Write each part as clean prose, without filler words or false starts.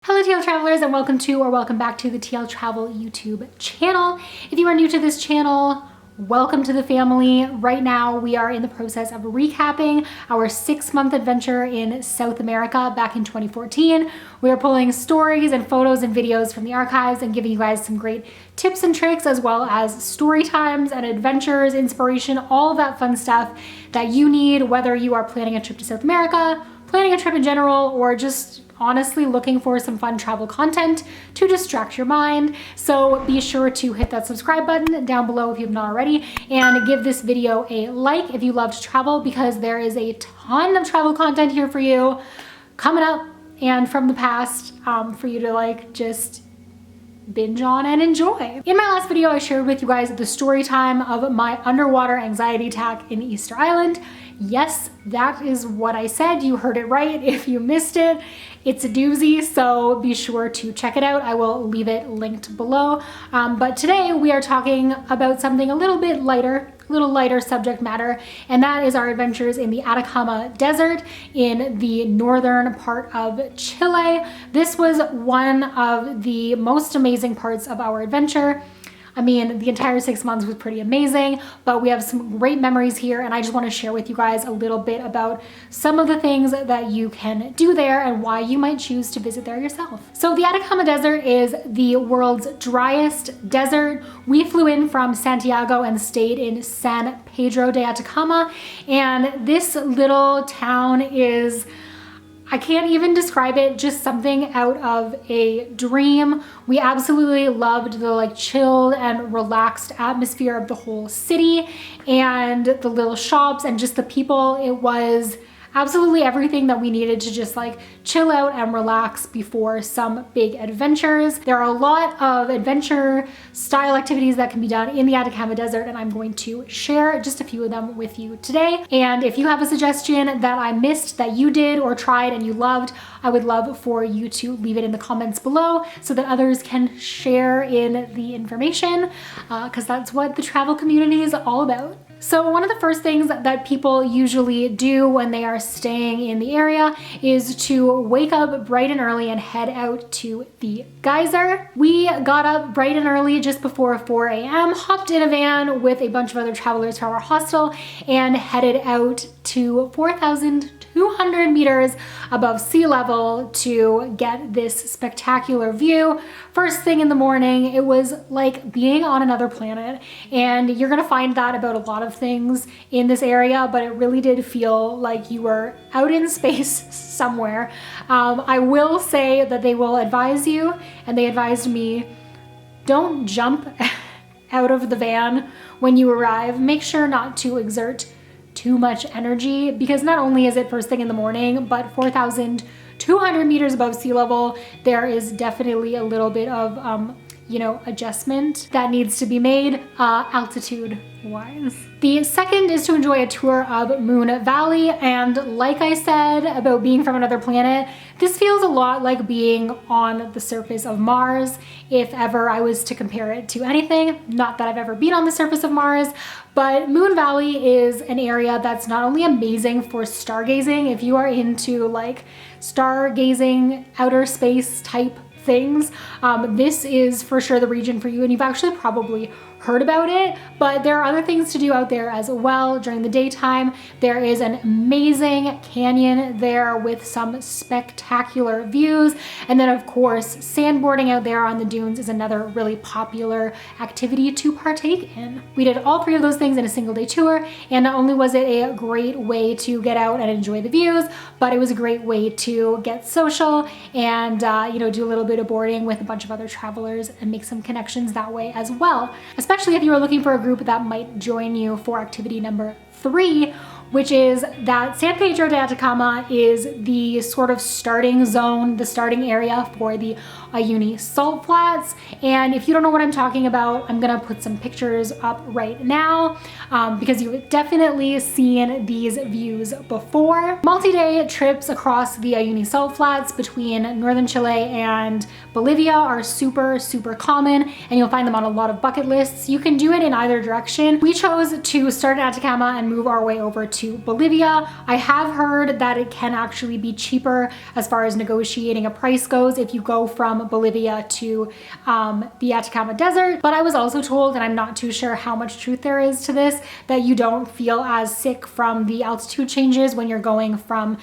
Hello TL Travelers and welcome back to the TL Travel YouTube channel. If you are new to this channel, welcome to the family. Right now we are in the process of recapping our 6-month adventure in South America back in 2014. We are pulling stories and photos and videos from the archives and giving you guys some great tips and tricks, as well as story times and adventures, inspiration, all of that fun stuff that you need, whether you are planning a trip to South America, planning a trip in general, or just honestly looking for some fun travel content to distract your mind. So be sure to hit that subscribe button down below if you have not already, and give this video a like if you love to travel, because there is a ton of travel content here for you coming up and from the past for you to just binge on and enjoy. In my last video, I shared with you guys the story time of my underwater anxiety attack in Easter Island. Yes, that is what I said. You heard it right. If you missed it, it's a doozy, so be sure to check it out. I will leave it linked below. But today we are talking about something a little lighter subject matter, and that is our adventures in the Atacama Desert in the northern part of Chile. This was one of the most amazing parts of our adventure. I mean, the entire 6 months was pretty amazing, but we have some great memories here, and I just want to share with you guys a little bit about some of the things that you can do there and why you might choose to visit there yourself. So the Atacama Desert is the world's driest desert. We flew in from Santiago and stayed in San Pedro de Atacama, and this little town is, I can't even describe it, just something out of a dream. We absolutely loved the chilled and relaxed atmosphere of the whole city and the little shops and just the people. It was absolutely everything that we needed to just chill out and relax before some big adventures. There are a lot of adventure style activities that can be done in the Atacama Desert, and I'm going to share just a few of them with you today. And if you have a suggestion that I missed that you did or tried and you loved, I would love for you to leave it in the comments below so that others can share in the information, because that's what the travel community is all about. So one of the first things that people usually do when they are staying in the area is to wake up bright and early and head out to the geyser. We got up bright and early just before 4 a.m., hopped in a van with a bunch of other travelers from our hostel, and headed out to 4,200 meters above sea level to get this spectacular view. First thing in the morning, it was like being on another planet, and you're gonna find that about a lot of things in this area, but it really did feel like you were out in space somewhere. I will say that they will advise you, and they advised me, don't jump out of the van when you arrive. Make sure not to exert too much energy, because not only is it first thing in the morning, but 4,200 meters above sea level, there is definitely a little bit of adjustment that needs to be made altitude wise. The second is to enjoy a tour of Moon Valley, and like I said about being from another planet, this feels a lot like being on the surface of Mars, if ever I was to compare it to anything. Not that I've ever been on the surface of Mars, but Moon Valley is an area that's not only amazing for stargazing, if you are into stargazing, outer space type things, this is for sure the region for you, and you've actually probably heard about it, but there are other things to do out there as well during the daytime. There is an amazing canyon there with some spectacular views, and then of course sandboarding out there on the dunes is another really popular activity to partake in. We did all three of those things in a single day tour, and not only was it a great way to get out and enjoy the views, but it was a great way to get social and do a little bit of boarding with a bunch of other travelers and make some connections that way as well, especially if you are looking for a group that might join you for activity number 3, which is that San Pedro de Atacama is the sort of starting zone, the starting area for the Uyuni Salt Flats. And if you don't know what I'm talking about, I'm gonna put some pictures up right now because you've definitely seen these views before. Multi-day trips across the Uyuni Salt Flats between northern Chile and Bolivia are super common, and you'll find them on a lot of bucket lists. You can do it in either direction. We chose to start in Atacama and move our way over to to Bolivia. I have heard that it can actually be cheaper as far as negotiating a price goes if you go from Bolivia to the Atacama Desert. But I was also told, and I'm not too sure how much truth there is to this, that you don't feel as sick from the altitude changes when you're going from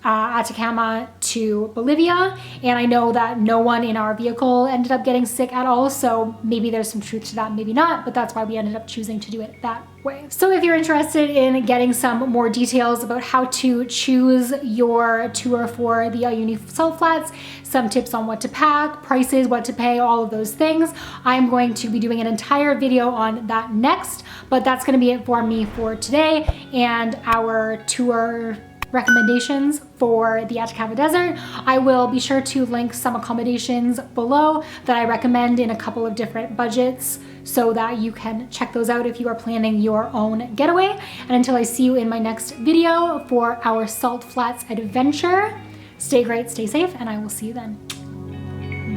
Atacama to Bolivia. And I know that no one in our vehicle ended up getting sick at all, so maybe there's some truth to that, maybe not, but that's why we ended up choosing to do it that way. So if you're interested in getting some more details about how to choose your tour for the Uyuni Salt Flats, some tips on what to pack, prices, what to pay, all of those things, I'm going to be doing an entire video on that next, but that's going to be it for me for today and our tour recommendations for the Atacama Desert. I will be sure to link some accommodations below that I recommend in a couple of different budgets so that you can check those out if you are planning your own getaway. And until I see you in my next video for our Salt Flats adventure, stay great, stay safe, and I will see you then.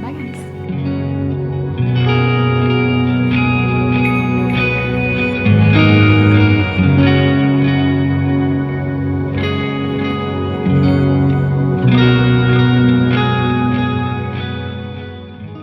Bye guys.